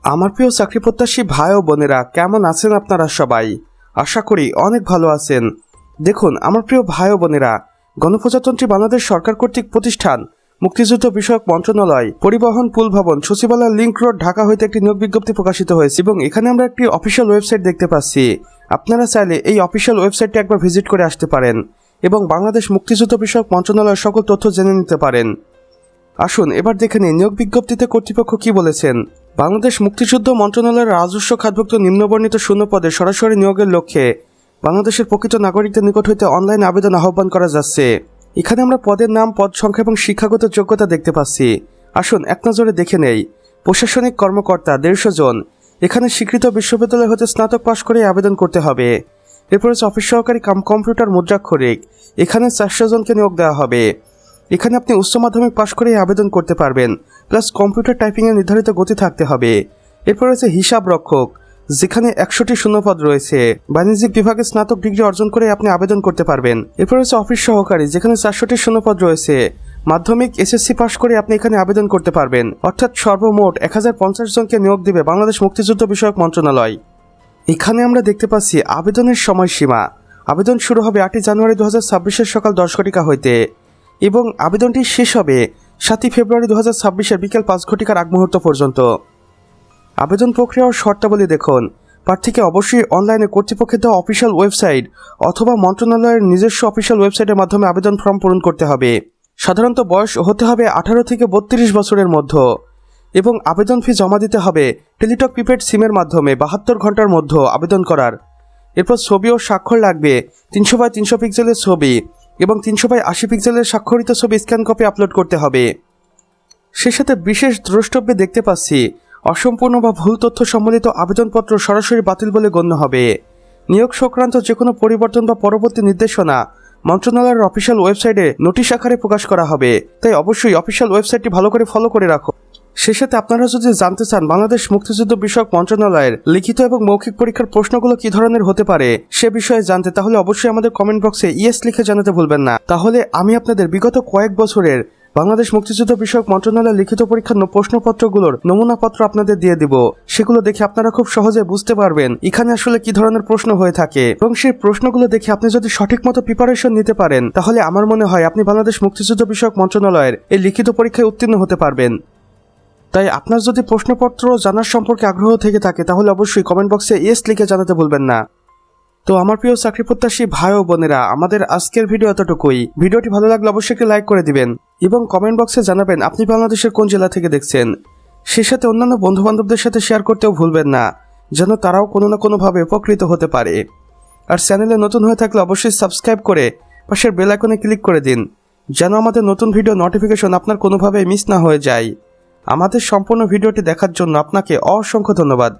আমার প্রিয় চাকরি প্রত্যাশী ভাই ও বোনেরা, কেমন আছেন আপনারা সবাই? আশা করি অনেক ভালো আছেন। দেখুন আমার প্রিয় ভাই ও বোনেরা, গণপ্রজাতন্ত্রী বাংলাদেশ সরকার কর্তৃক প্রতিষ্ঠান মুক্তিযুদ্ধ বিষয়ক মন্ত্রণালয়, পরিবহন, পুল ভবন, সচিবালয়, লিংক রোড, ঢাকা হইতে একটি নিয়োগ বিজ্ঞপ্তি প্রকাশিত হয়েছে এবং এখানে আমরা একটি অফিসিয়াল ওয়েবসাইট দেখতে পাচ্ছি। আপনারা চাইলে এই অফিসিয়াল ওয়েবসাইটটি একবার ভিজিট করে আসতে পারেন এবং বাংলাদেশ মুক্তিযুদ্ধ বিষয়ক মন্ত্রণালয়ের সকল তথ্য জেনে নিতে পারেন। আসুন এবার দেখে নিই নিয়োগ বিজ্ঞপ্তিতে কর্তৃপক্ষ কি বলেছেন। বাংলাদেশ মুক্তিযুদ্ধ মন্ত্রণালয়ের রাজস্ব খাতভুক্ত নিম্নবর্ণিত শূন্য পদে সরাসরি নিয়োগের লক্ষ্যে বাংলাদেশের প্রকৃত নাগরিকদের নিকট হইতে অনলাইন আবেদন আহ্বান করা যাচ্ছে। এখানে আমরা পদের নাম, পদ সংখ্যা এবং শিক্ষাগত যোগ্যতা দেখতে পাচ্ছি। আসুন এক নজরে দেখে নেই। প্রশাসনিক কর্মকর্তা 150 জন। এখানে স্বীকৃত বিশ্ববিদ্যালয় হতে স্নাতক পাশ করে আবেদন করতে হবে। এরপর হচ্ছে অফিস সহকারী কম্পিউটার মুদ্রাক্ষরিক। এখানে 400 জনকে নিয়োগ দেওয়া হবে। এখানে আপনি উচ্চ মাধ্যমিক পাশ করে আবেদন করতে পারবেন, প্লাস কম্পিউটার টাইপিংয়ের নির্ধারিত গতি থাকতে হবে। এরপর রয়েছে হিসাব রক্ষক, যেখানে 100টি শূন্যপদ রয়েছে। বাণিজ্যিক বিভাগে স্নাতক ডিগ্রি অর্জন করে আপনি আবেদন করতে পারবেন। এরপর রয়েছে অফিস সহকারী, যেখানে 400টি শূন্যপদ রয়েছে। মাধ্যমিক এসএসসি পাশ করে আপনি এখানে আবেদন করতে পারবেন। অর্থাৎ সর্বমোট 1050 জনকে নিয়োগ দেবে বাংলাদেশ মুক্তিযুদ্ধ বিষয়ক মন্ত্রণালয়। এখানে আমরা দেখতে পাচ্ছি আবেদনের সময়সীমা। আবেদন শুরু হবে 8 জানুয়ারি 2026 সকাল 10 ঘটিকা হইতে এবং আবেদনটি শেষ হবে 7 ফেব্রুয়ারি 2026 বিকেল 5 ঘটিকার আগ মুহূর্ত পর্যন্ত। আবেদন প্রক্রিয়া ও শর্তাবলী দেখুন। প্রার্থীকে অবশ্যই অনলাইনে কর্তৃপক্ষের দেওয়া অফিসিয়াল ওয়েবসাইট অথবা মন্ত্রণালয়ের নিজস্ব অফিসিয়াল ওয়েবসাইটের মাধ্যমে আবেদন ফর্ম পূরণ করতে হবে। সাধারণত বয়স হতে হবে 18 থেকে 32 বছরের মধ্যে এবং আবেদন ফি জমা দিতে হবে টেলিটক প্রিপেড সিমের মাধ্যমে 72 ঘন্টার মধ্যে আবেদন করার। এরপর ছবি ও স্বাক্ষর লাগবে 300x300 পিক্সেলের ছবি এবং 300x80 পিক্সেলের স্বাক্ষরিত ছবি স্ক্যান কপি আপলোড করতে হবে। সে সাথে বিশেষ দ্রষ্টব্যে দেখতে পাচ্ছি অসম্পূর্ণ বা ভুল তথ্য সম্বলিত আবেদনপত্র সরাসরি বাতিল বলে গণ্য হবে। নিয়োগ সংক্রান্ত যে কোনো পরিবর্তন বা পরবর্তী নির্দেশনা মন্ত্রণালয়ের অফিসিয়াল ওয়েবসাইটে নোটিশ আকারে প্রকাশ করা হবে, তাই অবশ্যই অফিসিয়াল ওয়েবসাইটটি ভালো করে ফলো করে রাখো। সে সাথে আপনারা যদি জানতে চান বাংলাদেশ মুক্তিযুদ্ধ বিষয়ক মন্ত্রণালয়ের লিখিত এবং মৌখিক পরীক্ষার প্রশ্নগুলো কি ধরনের হতে পারে সে বিষয়ে জানতে, তাহলে অবশ্যই আমাদের কমেন্ট বক্সে ইয়েস লিখে জানাতে ভুলবেন না। তাহলে আমি আপনাদের বিগত কয়েক বছরের বাংলাদেশ মুক্তিযুদ্ধ বিষয়ক মন্ত্রণালয়ের লিখিত পরীক্ষার প্রশ্নপত্রগুলোর নমুনাপত্র আপনাদের দিয়ে দিব। সেগুলো দেখে আপনারা খুব সহজে বুঝতে পারবেন এখানে আসলে কি ধরনের প্রশ্ন হয়ে থাকে এবং সেই প্রশ্নগুলো দেখে আপনি যদি সঠিক মতো প্রিপারেশন নিতে পারেন, তাহলে আমার মনে হয় আপনি বাংলাদেশ মুক্তিযুদ্ধ বিষয়ক মন্ত্রণালয়ের এই লিখিত পরীক্ষায় উত্তীর্ণ হতে পারবেন। তাই আপনার যদি প্রশ্নপত্র জানার সম্পর্কে আগ্রহ থেকে থাকে তাহলে অবশ্যই কমেন্ট বক্সে ইয়েস লিখে জানাতে ভুলবেন না। তো আমার প্রিয় চাকরি প্রত্যাশী ভাই ও বোনেরা, আমাদের আজকের ভিডিও এতটুকুই। ভিডিওটি ভালো লাগলে অবশ্যই একটি লাইক করে দিবেন এবং কমেন্ট বক্সে জানাবেন আপনি বাংলাদেশের কোন জেলা থেকে দেখছেন। সেই সাথে অন্যান্য বন্ধু বান্ধবদের সাথে শেয়ার করতেও ভুলবেন না, যেন তারাও কোনো না কোনোভাবে উপকৃত হতে পারে। আর চ্যানেলে নতুন হয়ে থাকলে অবশ্যই সাবস্ক্রাইব করে পাশের বেল আইকনে ক্লিক করে দিন, যেন আমাদের নতুন ভিডিও নোটিফিকেশন আপনার কোনোভাবে মিস না হয়ে যায়। আমাদের সম্পূর্ণ ভিডিওটি দেখার জন্য আপনাকে অসংখ্য ধন্যবাদ।